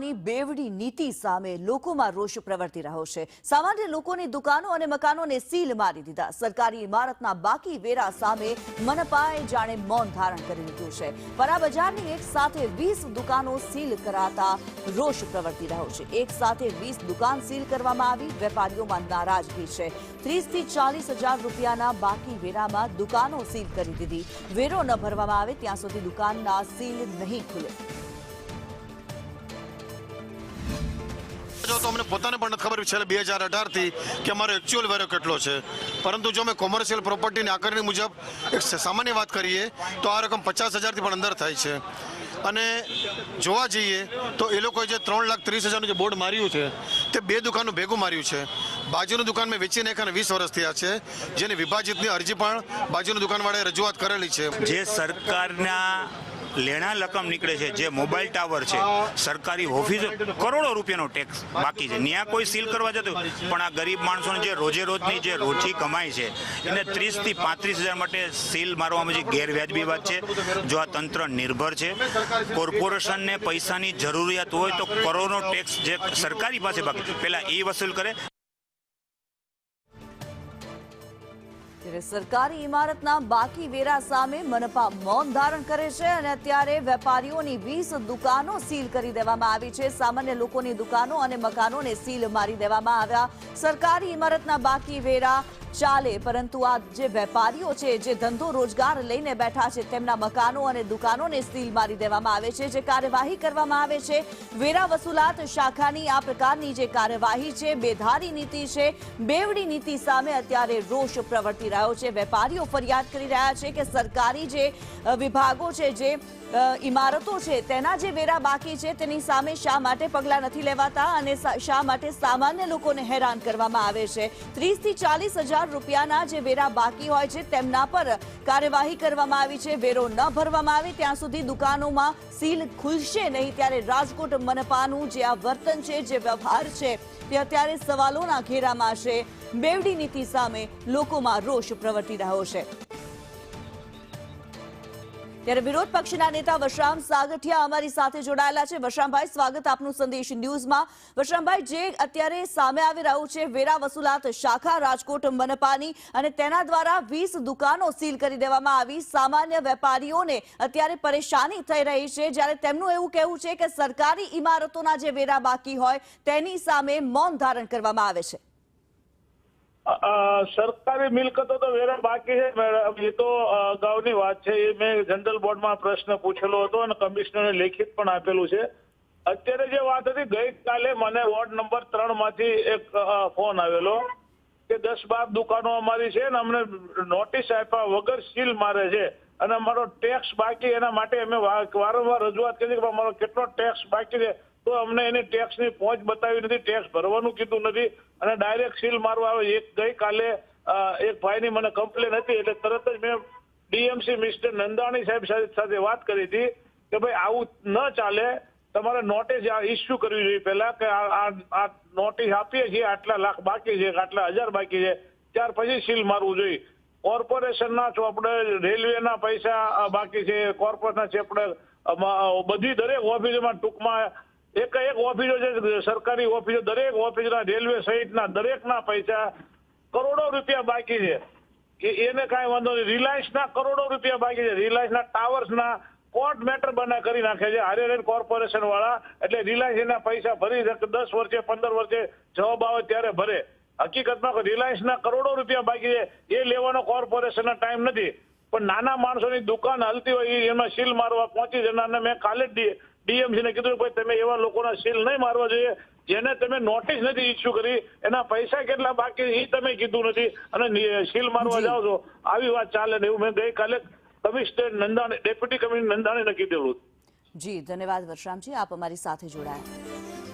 સરકારની બેવડી નીતિ સામે લોકોમાં રોષ પ્રવર્તી રહ્યો છે। સામાન્ય લોકોની દુકાનો અને મકાનોને સીલ મારી દીધા। સરકારી ઇમારતના બાકી વેરા સામે મનપાએ જાણે મૌન ધારણ કરી લીધું છે। પરા બજારની એક સાથે 20 દુકાનો સીલ કરાતા રોષ પ્રવર્તી રહ્યો છે। એક સાથે 20 દુકાન સીલ કરવામાં આવી। વેપારીઓમાં નારાજગી છે। 30 થી 40 હજાર રૂપિયાના બાકી વેરામાં દુકાનો સીલ કરી દીધી। વેરો ન ભરવામાં આવે ત્યાં સુધી દુકાનના સીલ નહીં ખુલે। जो तो अमने पोताने पण खबर छेल्ले 2018 थी कि अमारो एक्चुअल वेरो केटलो छे, परंतु जो मैं कॉमर्शियल प्रोपर्टी ની આકારણી મુજબ એક સામાન્ય વાત કરીએ તો આ રકમ 50,000 થી પણ અંદર થાય છે। અને જોવા જઈએ તો એ લોકોએ જે 3,30,000 નું જે બોર્ડ માર્યું છે તે બે દુકાનનું ભેગું માર્યું છે। બાજુની દુકાન મેં વેચીને એક 20 વર્ષ થયા છે, જેની વિભાજિતની અરજી પણ બાજુની દુકાનવાળાએ રજૂઆત કરેલી છે। જે સરકારના લેણા રકમ નીકળે છે, જે મોબાઈલ ટાવર છે, સરકારી ઓફિસો, કરોડો રૂપિયાનો ટેક્સ બાકી છે, ત્યાં કોઈ સીલ કરવા જતું, પણ આ ગરીબ માણસોને જે રોજે રોજની જે રોજી કમાઈ છે એને 30 થી 35,000 માટે સીલ મારવામાં જે ગેરવ્યાજબી વાત છે। જો આ તંત્ર નિર્ભર છે, કોર્પોરેશનને પૈસાની જરૂરિયાત હોય તો કરોડનો ટેક્સ જે સરકારી પાસે બાકી પહેલા એ વસૂલ કરે। સરકારી ઇમારતના બાકી વેરા સામે મનપા મૌન ધારણ કરે છે અને અત્યારે વેપારીઓની 20 દુકાનો સીલ કરી દેવામાં આવી છે। સામાન્ય લોકોની દુકાનો અને મકાનોને સીલ મારી દેવામાં આવ્યા। સરકારી ઇમારતના બાકી વેરા ચાલે, પરંતુ આ જે વેપારીઓ છે, જે ધંધો રોજગાર લઈને બેઠા છે, તેમના મકાનો અને દુકાનોને સીલ મારી દેવામાં આવે છે। જે કાર્યવાહી કરવામાં આવે છે, વેરા વસૂલાત શાખાની આ પ્રકારની જે કાર્યવાહી છે, બેધારી નીતિ છે, બેવડી નીતિ સામે અત્યારે રોષ પ્રવર્તી રહ્યો છે। વેપારીઓ ફરિયાદ કરી રહ્યા છે કે સરકારી જે વિભાગો છે, જે ઇમારતો છે, તેના જે વેરા બાકી છે તેની સામે શા માટે પગલાં નથી લેવાતા અને શા માટે સામાન્ય લોકોને હેરાન કરવામાં આવે છે। 30 થી 40 હજાર રૂપિયાના જે વેરા બાકી હોય છે તેમના પર કાર્યવાહી કરવામાં આવી છે। વેરો ન ભરવામાં આવે ત્યાં સુધી દુકાનોમાં સીલ ખુલશે નહીં। ત્યારે રાજકોટ મનપાનું જે આ વર્તન છે, જે વ્યવહાર છે, તે અત્યારે સવાલોના ઘેરામાં છે। બેવડી નીતિ સામે લોકોમાં રોષ પ્રવર્તી રહ્યો છે। ત્યારે વિરોધ પક્ષના નેતા વશરામ સાગઠિયા અમારી સાથે જોડાયેલા છે। વશરામભાઈ, સ્વાગત આપનું સંદેશ ન્યૂઝમાં। વશરામભાઈ, જે અત્યારે સામે આવી રહ્યું છે, વેરા વસૂલાત શાખા રાજકોટ મનપાની અને તેના દ્વારા 20 દુકાનો સીલ કરી દેવામાં આવી। સામાન્ય વેપારીઓને અત્યારે પરેશાની થઈ રહી છે, જ્યારે તેમનું એવું કહેવું છે કે સરકારી ઇમારતોના જે વેરા બાકી હોય તેની સામે મૌન ધારણ કરવામાં આવે છે। સરકારી મિલકતો તો વેરા બાકી છે મેડમ, એ તો અગાઉની વાત છે। એ મેં જનરલ બોર્ડમાં પ્રશ્ન પૂછેલો હતો અને કમિશનરને લેખિત પણ આપેલું છે। અત્યારે જે વાત હતી, ગઈકાલે મને વોર્ડ નંબર 3 માંથી એક ફોન આવેલો કે 10-12 દુકાનો અમારી છે ને અમને નોટિસ આપ્યા વગર સીલ મારે છે અને અમારો ટેક્સ બાકી, એના માટે અમે વારંવાર રજૂઆત કરી કે અમારો કેટલો ટેક્સ બાકી છે, તો અમને એની ટેક્સની પહોંચ બતાવી નથી, ટેક્સ ભરવાનું કીધું નથી અને ડાયરેક્ટ સીલ મારવા આવે। ગઈકાલે એક ભાઈની મને કમ્પ્લેન હતી એટલે તરત જ મેં ડીએમસી મિસ્ટર નંદાણી સાહેબ સાથે વાત કરી હતી કે ભાઈ આવું ન ચાલે, તમારે નોટિસ ઇસ્યુ કરવી જોઈએ પહેલા કે આ નોટિસ આપીએ છીએ, આટલા લાખ બાકી છે, આટલા હજાર બાકી છે, ત્યાર પછી સીલ મારવું જોઈએ। કોર્પોરેશનના ચોપડે, રેલવેના પૈસા બાકી છે, કોર્પોરેશનના ચોપડે, બધી દરેક ઓફિસોમાં ટૂંકમાં એક ઓફિસો છે, સરકારી ઓફિસો, દરેક ઓફિસના, રેલવે સહિતના દરેકના પૈસા કરોડો રૂપિયા બાકી છે કે એને કાંઈ વાંધો નહીં। રિલાયન્સના કરોડો રૂપિયા બાકી છે, રિલાયન્સના ટાવર્સના કોર્ટ મેટર કરી નાખે છે હારે કોર્પોરેશન વાળા, એટલે રિલાયન્સ એના પૈસા ભરી શકે, 10 વર્ષે 15 વર્ષે જવાબ આવે ત્યારે ભરે। હકીકતમાં રિલાયન્સના કરોડો રૂપિયા બાકી છે, એ લેવાનો કોર્પોરેશનના ટાઈમ નથી, પણ નાના માણસોની દુકાન હાલતી હોય એમાં સીલ મારવા પહોંચી જનારને મેં કાલે જ ડીએમસીને કીધું ભાઈ તમે એવા લોકોના સીલ નહીં મારવા જોઈએ, જેને તમે નોટિસ નથી ઇસ્યુ કરી, એના પૈસા કેટલા બાકી એ તમે કીધું નથી અને સીલ મારવા જાઓ છો, આવી વાત ચાલે ને એવું મેં ગઈકાલે કમિશનર નંદાણી, ડેપ્યુટી કમિશનર નંદાણીને કીધેલું। જી ધન્યવાદ વશરામજી, આપ અમારી સાથે જોડાયા।